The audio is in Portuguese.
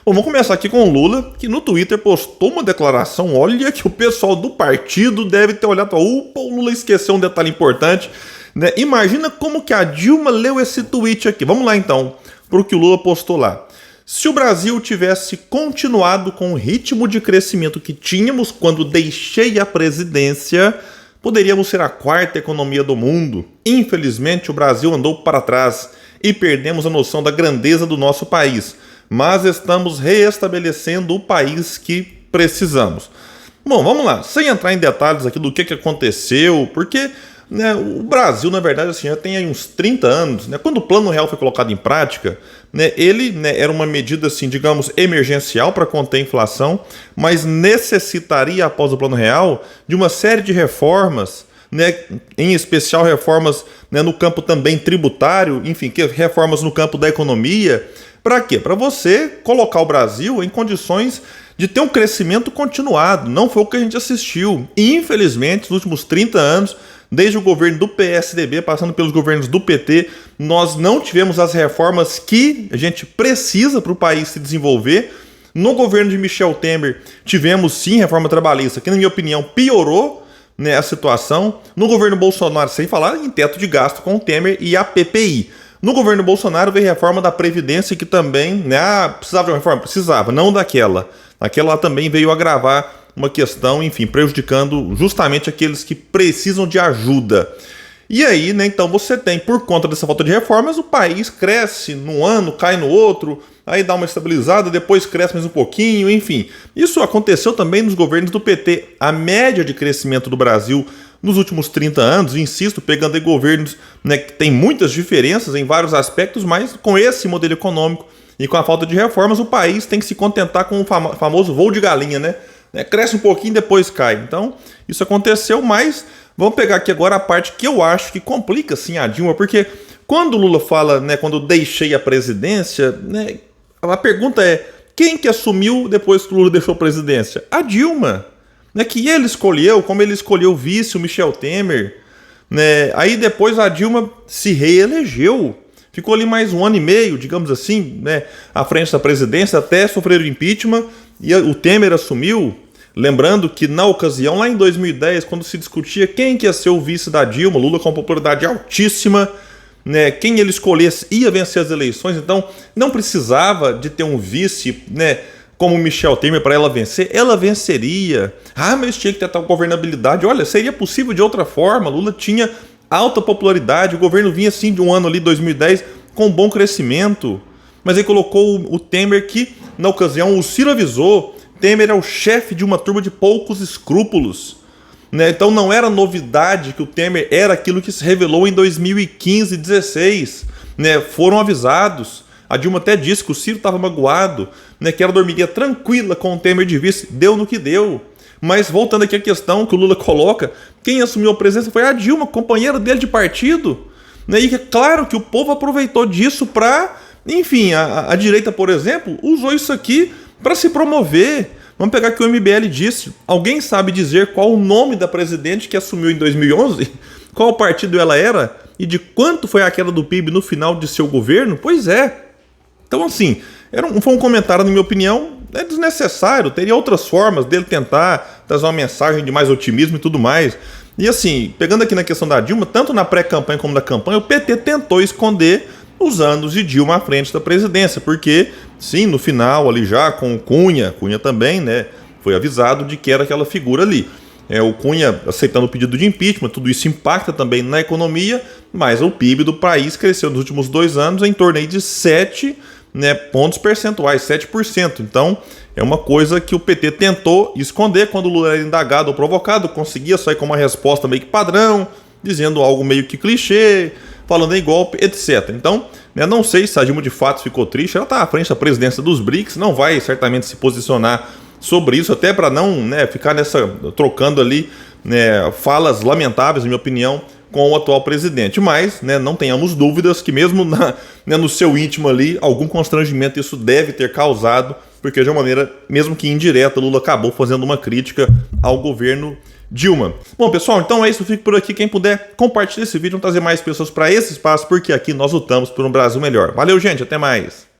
Bom, vamos começar aqui com o Lula, que no Twitter postou uma declaração. Olha que o pessoal do partido deve ter olhado e falado, opa, o Lula esqueceu um detalhe importante, né? Imagina como que a Dilma leu esse tweet aqui. Vamos lá então, para o que o Lula postou lá. Se o Brasil tivesse continuado com o ritmo de crescimento que tínhamos quando deixei a presidência, poderíamos ser a quarta economia do mundo. Infelizmente, o Brasil andou para trás e perdemos a noção da grandeza do nosso país. Mas estamos reestabelecendo o país que precisamos. Bom, vamos lá, sem entrar em detalhes aqui do que aconteceu, porque né, o Brasil, na verdade, assim, já tem aí uns 30 anos, né, quando o Plano Real foi colocado em prática, né, ele era uma medida, assim, digamos, emergencial para conter a inflação, mas necessitaria, após o Plano Real, de uma série de reformas, né, em especial reformas né, no campo também tributário, enfim, reformas no campo da economia. Para quê? Para você colocar o Brasil em condições de ter um crescimento continuado. Não foi o que a gente assistiu. E, infelizmente, nos últimos 30 anos, desde o governo do PSDB, passando pelos governos do PT, nós não tivemos as reformas que a gente precisa para o país se desenvolver. No governo de Michel Temer, tivemos sim reforma trabalhista, que, na minha opinião, piorou né, a situação. No governo Bolsonaro, sem falar em teto de gasto com o Temer e a PPI. No governo Bolsonaro veio reforma da Previdência, que também, né, precisava de uma reforma? Precisava, não daquela. Aquela lá também veio agravar uma questão, enfim, prejudicando justamente aqueles que precisam de ajuda. E aí, né, então você tem, por conta dessa falta de reformas, o país cresce num ano, cai no outro, aí dá uma estabilizada, depois cresce mais um pouquinho, enfim. Isso aconteceu também nos governos do PT. A média de crescimento do Brasil nos últimos 30 anos, insisto, pegando aí governos né, que tem muitas diferenças em vários aspectos, mas com esse modelo econômico e com a falta de reformas, o país tem que se contentar com o famoso voo de galinha, né? Cresce um pouquinho e depois cai. Então, isso aconteceu, mas vamos pegar aqui agora a parte que eu acho que complica sim a Dilma, porque quando o Lula fala, né, quando eu deixei a presidência, né, a pergunta é, quem que assumiu depois que o Lula deixou a presidência? A Dilma. Né, que ele escolheu, como ele escolheu o vice, o Michel Temer. Né, aí depois a Dilma se reelegeu. Ficou ali mais um ano e meio, digamos assim, né, à frente da presidência, até sofrer o impeachment, e o Temer assumiu. Lembrando que na ocasião, lá em 2010, quando se discutia quem que ia ser o vice da Dilma, Lula com popularidade altíssima, né, quem ele escolhesse ia vencer as eleições, então não precisava de ter um vice, né, como Michel Temer para ela vencer, ela venceria. Ah, mas tinha que ter tal governabilidade. Olha, seria possível de outra forma. Lula tinha alta popularidade, o governo vinha assim de um ano ali, 2010, com bom crescimento. Mas aí colocou o Temer que, na ocasião, o Ciro avisou, Temer é o chefe de uma turma de poucos escrúpulos. Né? Então não era novidade que o Temer era aquilo que se revelou em 2015 e 2016. Né? Foram avisados. A Dilma até disse que o Ciro estava magoado, né, que ela dormiria tranquila com o Temer de vice. Deu no que deu. Mas voltando aqui à questão que o Lula coloca, quem assumiu a presença foi a Dilma, companheira dele de partido. Né, e é claro que o povo aproveitou disso para, enfim, a direita, por exemplo, usou isso aqui para se promover. Vamos pegar o que o MBL disse. Alguém sabe dizer qual o nome da presidente que assumiu em 2011? Qual partido ela era? E de quanto foi a queda do PIB no final de seu governo? Pois é. Então, assim, foi um comentário, na minha opinião, desnecessário. Teria outras formas dele tentar trazer uma mensagem de mais otimismo e tudo mais. E, assim, pegando aqui na questão da Dilma, tanto na pré-campanha como na campanha, o PT tentou esconder os anos de Dilma à frente da presidência. Porque, sim, no final, ali já com o Cunha também, né, foi avisado de que era aquela figura ali. O Cunha aceitando o pedido de impeachment, tudo isso impacta também na economia, mas o PIB do país cresceu nos últimos 2 anos em torno aí de 7 pontos percentuais, 7%. Então, é uma coisa que o PT tentou esconder quando o Lula era indagado ou provocado, conseguia sair com uma resposta meio que padrão, dizendo algo meio que clichê, falando em golpe, etc. Então, não sei se a Dilma de fato ficou triste, ela está à frente da presidência dos BRICS, não vai certamente se posicionar sobre isso, até para não ficar trocando ali falas lamentáveis, na minha opinião, com o atual presidente. Mas não tenhamos dúvidas que mesmo no seu íntimo ali, algum constrangimento isso deve ter causado, porque de uma maneira, mesmo que indireta, Lula acabou fazendo uma crítica ao governo Dilma. Bom, pessoal, então é isso. Fico por aqui. Quem puder, compartilhe esse vídeo, vamos trazer mais pessoas para esse espaço, porque aqui nós lutamos por um Brasil melhor. Valeu, gente. Até mais.